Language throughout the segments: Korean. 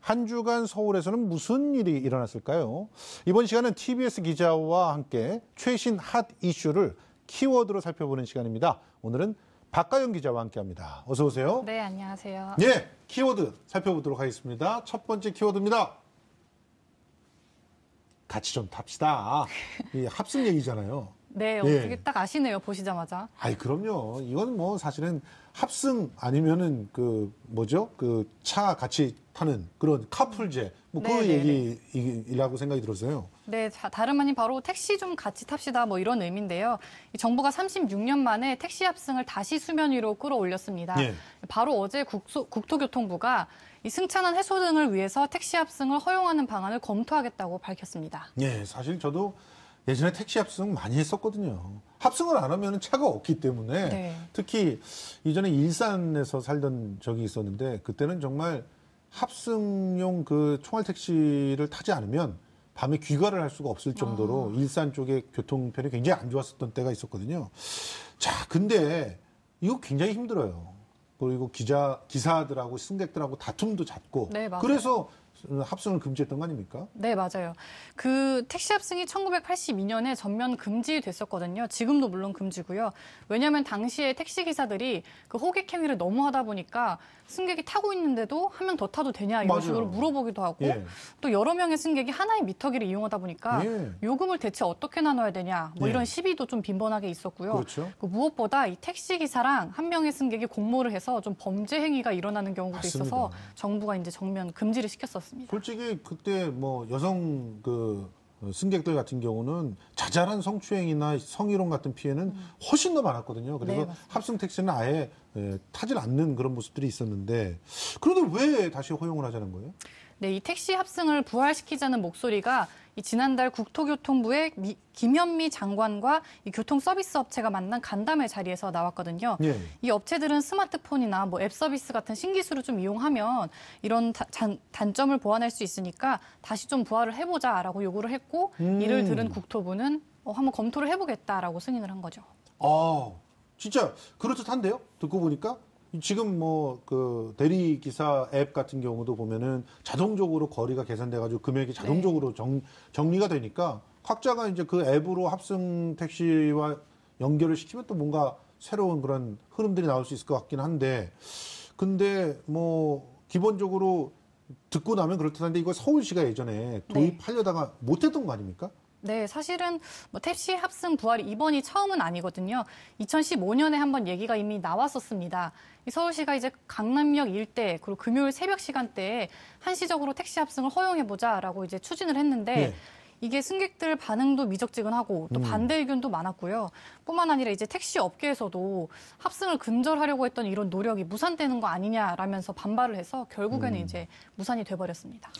한 주간 서울에서는 무슨 일이 일어났을까요? 이번 시간은 TBS 기자와 함께 최신 핫 이슈를 키워드로 살펴보는 시간입니다. 오늘은 박가영 기자와 함께합니다. 어서 오세요. 네, 안녕하세요. 네, 키워드 살펴보도록 하겠습니다. 첫 번째 키워드입니다. 같이 좀 탑시다. 이 합승 얘기잖아요. 네, 어떻게 딱 아시네요, 보시자마자. 아이, 그럼요. 이건 뭐 사실은 합승 아니면은 그 차 같이 타는 그런 카풀제 뭐 그 얘기라고 생각이 들었어요. 네, 다름 아닌 바로 택시 좀 같이 탑시다 뭐 이런 의미인데요. 이 정부가 36년 만에 택시 합승을 다시 수면 위로 끌어올렸습니다. 예. 바로 어제 국토교통부가 이 승차난 해소 등을 위해서 택시 합승을 허용하는 방안을 검토하겠다고 밝혔습니다. 예, 사실 저도 예전에 택시 합승 많이 했었거든요. 합승을 안 하면 차가 없기 때문에 특히 이전에 일산에서 살던 적이 있었는데 그때는 정말 합승용 그 총알 택시를 타지 않으면 밤에 귀가를 할 수가 없을 정도로 일산 쪽의 교통편이 굉장히 안 좋았었던 때가 있었거든요. 자, 근데 이거 굉장히 힘들어요. 그리고 기사들하고 승객들하고 다툼도 잦고 그래서 합승을 금지했던 거 아닙니까? 네, 맞아요. 그 택시 합승이 1982년에 전면 금지됐었거든요. 지금도 물론 금지고요. 왜냐하면 당시에 택시 기사들이 그 호객 행위를 너무 하다 보니까 승객이 타고 있는데도 한 명 더 타도 되냐 이런 식으로 물어보기도 하고 또 여러 명의 승객이 하나의 미터기를 이용하다 보니까 요금을 대체 어떻게 나눠야 되냐 뭐 이런 시비도 좀 빈번하게 있었고요. 그렇죠. 그 무엇보다 이 택시 기사랑 한 명의 승객이 공모를 해서 좀 범죄 행위가 일어나는 경우도 맞습니다. 있어서 정부가 이제 정면 금지를 시켰었습니다. 솔직히 그때 뭐 여성 승객들 같은 경우는 자잘한 성추행이나 성희롱 같은 피해는 훨씬 더 많았거든요. 그래서 합승 택시는 아예 타질 않는 그런 모습들이 있었는데 그런데 왜 다시 허용을 하자는 거예요? 네, 이 택시 합승을 부활시키자는 목소리가 이 지난달 국토교통부의 김현미 장관과 이 교통 서비스 업체가 만난 간담회 자리에서 나왔거든요. 이 업체들은 스마트폰이나 뭐 앱 서비스 같은 신기술을 좀 이용하면 이런 단점을 보완할 수 있으니까 다시 좀 부활을 해보자라고 요구를 했고 이를 들은 국토부는 한번 검토를 해보겠다라고 승인을 한 거죠. 아, 진짜 그렇듯한데요? 듣고 보니까. 지금 뭐 그 대리 기사 앱 같은 경우도 보면은 자동적으로 거리가 계산돼가지고 금액이 자동적으로 정리가 되니까 각자가 이제 그 앱으로 합승 택시와 연결을 시키면 또 뭔가 새로운 그런 흐름들이 나올 수 있을 것 같긴 한데 근데 뭐 기본적으로 듣고 나면 그렇듯한데 이거 서울시가 예전에 도입하려다가 못했던 거 아닙니까? 네, 사실은 뭐 택시 합승 부활이 이번이 처음은 아니거든요. 2015년에 한번 얘기가 이미 나왔었습니다. 서울시가 이제 강남역 일대 그리고 금요일 새벽 시간대에 한시적으로 택시 합승을 허용해보자라고 이제 추진을 했는데 이게 승객들 반응도 미적지근하고 또 반대 의견도 많았고요. 뿐만 아니라 이제 택시 업계에서도 합승을 근절하려고 했던 이런 노력이 무산되는 거 아니냐라면서 반발을 해서 결국에는 이제 무산이 돼버렸습니다.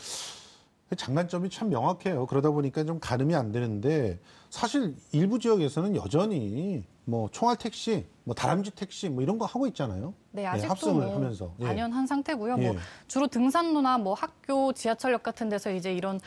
장단점이 참 명확해요. 그러다 보니까 좀 가늠이 안 되는데 사실 일부 지역에서는 여전히 뭐 총알 택시, 뭐 다람쥐 택시 뭐 이런 거 하고 있잖아요. 네, 아직도 합승을 뭐 하면서 만연한 상태고요. 뭐 주로 등산로나 뭐 학교, 지하철역 같은 데서 이제 이런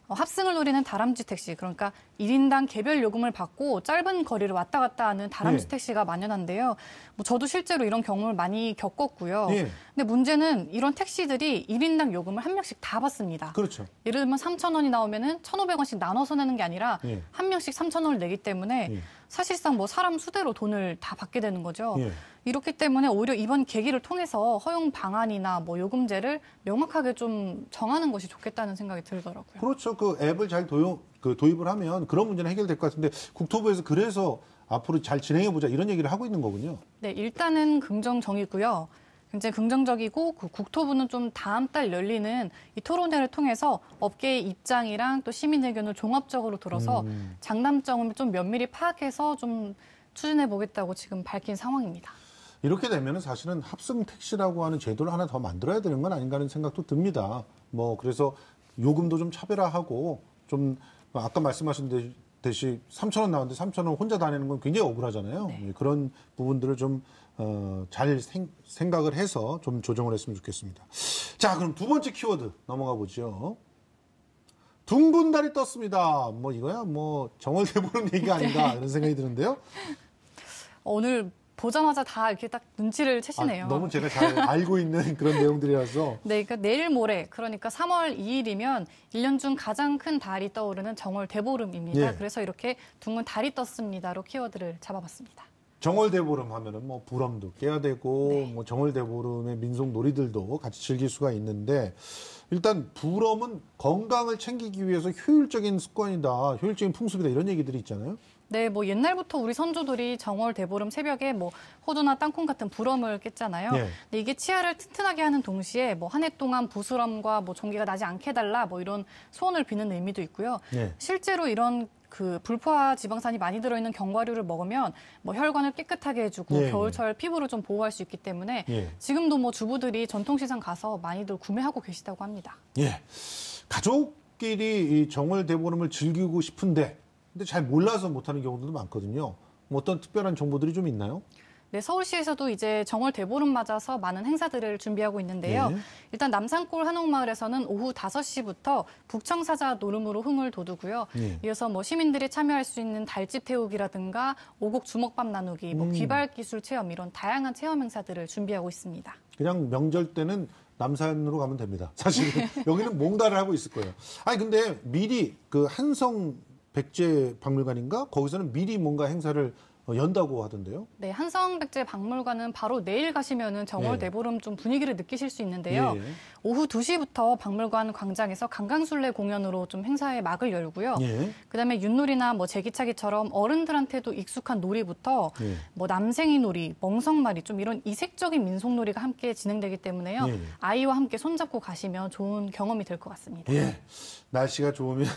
합승을 노리는 다람쥐 택시, 그러니까 1인당 개별 요금을 받고 짧은 거리를 왔다 갔다 하는 다람쥐 택시가 만연한데요. 뭐 저도 실제로 이런 경험을 많이 겪었고요. 근데 문제는 이런 택시들이 1인당 요금을 한 명씩 다 받습니다. 그렇죠. 예를 들면 3,000원이 나오면은 1,500원씩 나눠서 내는 게 아니라 한 명씩 3,000원을 내기 때문에 사실상 뭐 사람 수대로 돈을 다 받게 되는 거죠. 이렇기 때문에 오히려 이번 계기를 통해서 허용 방안이나 뭐 요금제를 명확하게 좀 정하는 것이 좋겠다는 생각이 들더라고요. 그렇죠. 그 앱을 잘 도입을 하면 그런 문제는 해결될 것 같은데 국토부에서 그래서 앞으로 잘 진행해보자 이런 얘기를 하고 있는 거군요. 네, 일단은 긍정적이고요. 굉장히 긍정적이고 그 국토부는 좀 다음 달 열리는 이 토론회를 통해서 업계의 입장이랑 또 시민 의견을 종합적으로 들어서 장단점을 좀 면밀히 파악해서 좀 추진해 보겠다고 지금 밝힌 상황입니다. 이렇게 되면 사실은 합승 택시라고 하는 제도를 하나 더 만들어야 되는 건 아닌가 하는 생각도 듭니다. 뭐 그래서 요금도 좀 차별화하고 좀 아까 말씀하신 듯이 3,000원 나왔는데 3,000원 혼자 다니는 건 굉장히 억울하잖아요. 그런 부분들을 좀 잘 생각을 해서 좀 조정을 했으면 좋겠습니다. 자, 그럼 두 번째 키워드 넘어가 보죠. 둥근 달이 떴습니다. 뭐 이거야 뭐 정월대보름 얘기가 아닌가 이런 생각이 드는데요. 오늘 보자마자 다 이렇게 딱 눈치를 채시네요. 너무 제가 잘 알고 있는 그런 내용들이라서. 네, 그러니까 내일 모레, 그러니까 3월 2일이면 1년 중 가장 큰 달이 떠오르는 정월 대보름입니다. 예. 그래서 이렇게 둥근 달이 떴습니다로 키워드를 잡아봤습니다. 정월대보름 하면은 뭐 부럼도 깨야 되고 네. 뭐 정월대보름의 민속 놀이들도 같이 즐길 수가 있는데 일단 부럼은 건강을 챙기기 위해서 효율적인 습관이다, 효율적인 풍습이다 이런 얘기들이 있잖아요. 네, 뭐 옛날부터 우리 선조들이 정월 대보름 새벽에 뭐 호두나 땅콩 같은 부럼을 깼잖아요. 예. 근데 이게 치아를 튼튼하게 하는 동시에 뭐 한 해 동안 부스럼과 뭐 종기가 나지 않게 해달라 뭐 이런 소원을 비는 의미도 있고요. 예. 실제로 이런 그 불포화 지방산이 많이 들어있는 견과류를 먹으면 뭐 혈관을 깨끗하게 해주고 예. 겨울철 피부를 좀 보호할 수 있기 때문에 예. 지금도 뭐 주부들이 전통시장 가서 많이들 구매하고 계시다고 합니다. 예. 가족끼리 이 정월대보름을 즐기고 싶은데 근데 잘 몰라서 못하는 경우들도 많거든요. 뭐 어떤 특별한 정보들이 좀 있나요? 네, 서울시에서도 이제 정월 대보름 맞아서 많은 행사들을 준비하고 있는데요. 네. 일단 남산골 한옥마을에서는 오후 5시부터 북청사자 노름으로 흥을 돋우고요. 네. 이어서 뭐 시민들이 참여할 수 있는 달집 태우기라든가 오곡 주먹밥 나누기, 뭐 귀발 기술 체험 이런 다양한 체험 행사들을 준비하고 있습니다. 그냥 명절 때는 남산으로 가면 됩니다. 사실은 여기는 뭔가를 하고 있을 거예요. 아니 근데 미리 그 한성 백제 박물관인가 거기서는 미리 뭔가 행사를 연다고 하던데요. 네, 한성백제 박물관은 바로 내일 가시면은 정월 대보름 좀 분위기를 느끼실 수 있는데요. 예. 오후 2시부터 박물관 광장에서 강강술래 공연으로 좀 행사의 막을 열고요. 예. 그다음에 윷놀이나 뭐 제기차기처럼 어른들한테도 익숙한 놀이부터 예. 뭐 남생이 놀이, 멍석말이 좀 이런 이색적인 민속놀이가 함께 진행되기 때문에요. 예. 아이와 함께 손잡고 가시면 좋은 경험이 될 것 같습니다. 예. 날씨가 좋으면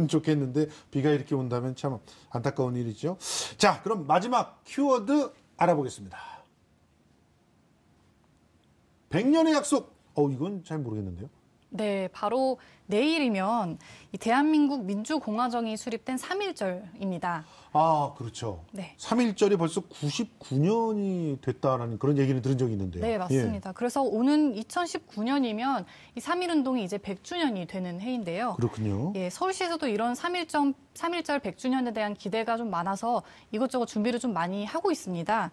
좋겠는데 비가 이렇게 온다면 참 안타까운 일이죠. 자, 그럼 마지막 키워드 알아보겠습니다. 100년의 약속. 이건 잘 모르겠는데요. 네, 바로 내일이면 이 대한민국 민주공화정이 수립된 3.1절입니다. 아, 그렇죠. 네. 3.1절이 벌써 99년이 됐다라는 그런 얘기를 들은 적이 있는데요. 네, 맞습니다. 그래서 오는 2019년이면 이 3.1운동이 이제 100주년이 되는 해인데요. 그렇군요. 예, 서울시에서도 이런 3.1절 100주년에 대한 기대가 좀 많아서 이것저것 준비를 좀 많이 하고 있습니다.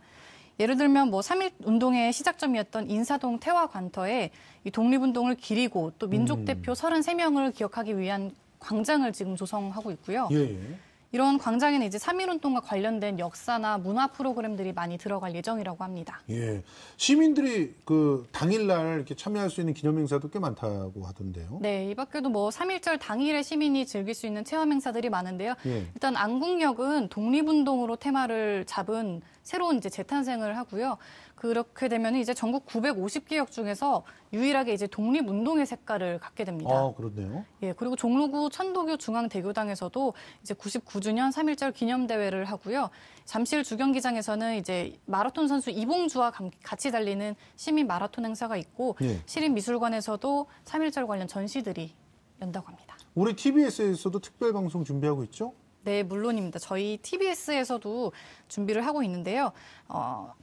예를 들면 뭐 3.1 운동의 시작점이었던 인사동 태화관터에 이 독립운동을 기리고 또 민족대표 33명을 기억하기 위한 광장을 지금 조성하고 있고요. 예, 예. 이런 광장에는 이제 3.1 운동과 관련된 역사나 문화 프로그램들이 많이 들어갈 예정이라고 합니다. 예. 시민들이 그 당일날 이렇게 참여할 수 있는 기념행사도 꽤 많다고 하던데요. 네, 이 밖에도 뭐 3.1절 당일에 시민이 즐길 수 있는 체험 행사들이 많은데요. 예. 일단 안국역은 독립운동으로 테마를 잡은 새로운 이제 재탄생을 하고요. 그렇게 되면 이제 전국 950개 역 중에서 유일하게 이제 독립운동의 색깔을 갖게 됩니다. 아, 그렇네요. 예, 그리고 종로구 천도교 중앙대교당에서도 이제 99주년 3.1절 기념대회를 하고요. 잠실 주경기장에서는 이제 마라톤 선수 이봉주와 같이 달리는 시민 마라톤 행사가 있고 예. 시립미술관에서도 3.1절 관련 전시들이 연다고 합니다. 우리 TBS에서도 특별 방송 준비하고 있죠? 네, 물론입니다. 저희 TBS에서도 준비를 하고 있는데요.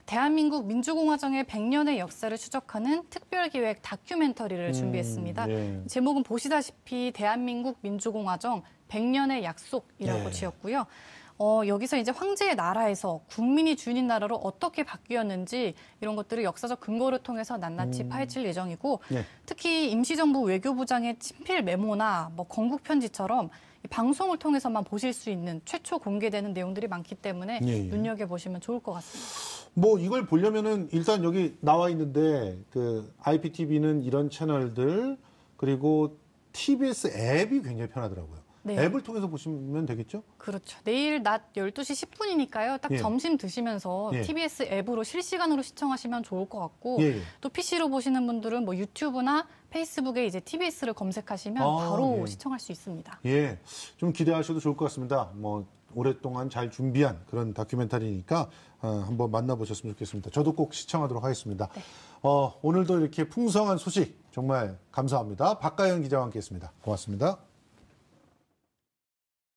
대한민국 민주공화정의 100년의 역사를 추적하는 특별기획 다큐멘터리를 준비했습니다. 예. 제목은 보시다시피 대한민국 민주공화정 100년의 약속이라고 예. 지었고요. 여기서 이제 황제의 나라에서 국민이 주인인 나라로 어떻게 바뀌었는지 이런 것들을 역사적 근거를 통해서 낱낱이 파헤칠 예정이고 예. 특히 임시정부 외교부장의 친필 메모나 뭐 건국 편지처럼 방송을 통해서만 보실 수 있는 최초 공개되는 내용들이 많기 때문에 예, 예. 눈여겨보시면 좋을 것 같습니다. 뭐 이걸 보려면은 일단 여기 나와 있는데 그 IPTV는 이런 채널들 그리고 TBS 앱이 굉장히 편하더라고요. 네. 앱을 통해서 보시면 되겠죠? 그렇죠. 내일 낮 12시 10분이니까요. 딱 예. 점심 드시면서 예. TBS 앱으로 실시간으로 시청하시면 좋을 것 같고 예, 예. 또 PC로 보시는 분들은 뭐 유튜브나 페이스북에 이제 TBS를 검색하시면 바로 예. 시청할 수 있습니다. 예, 좀 기대하셔도 좋을 것 같습니다. 뭐 오랫동안 잘 준비한 그런 다큐멘터리니까 한번 만나보셨으면 좋겠습니다. 저도 꼭 시청하도록 하겠습니다. 네. 오늘도 이렇게 풍성한 소식 정말 감사합니다. 박가연 기자와 함께했습니다. 고맙습니다.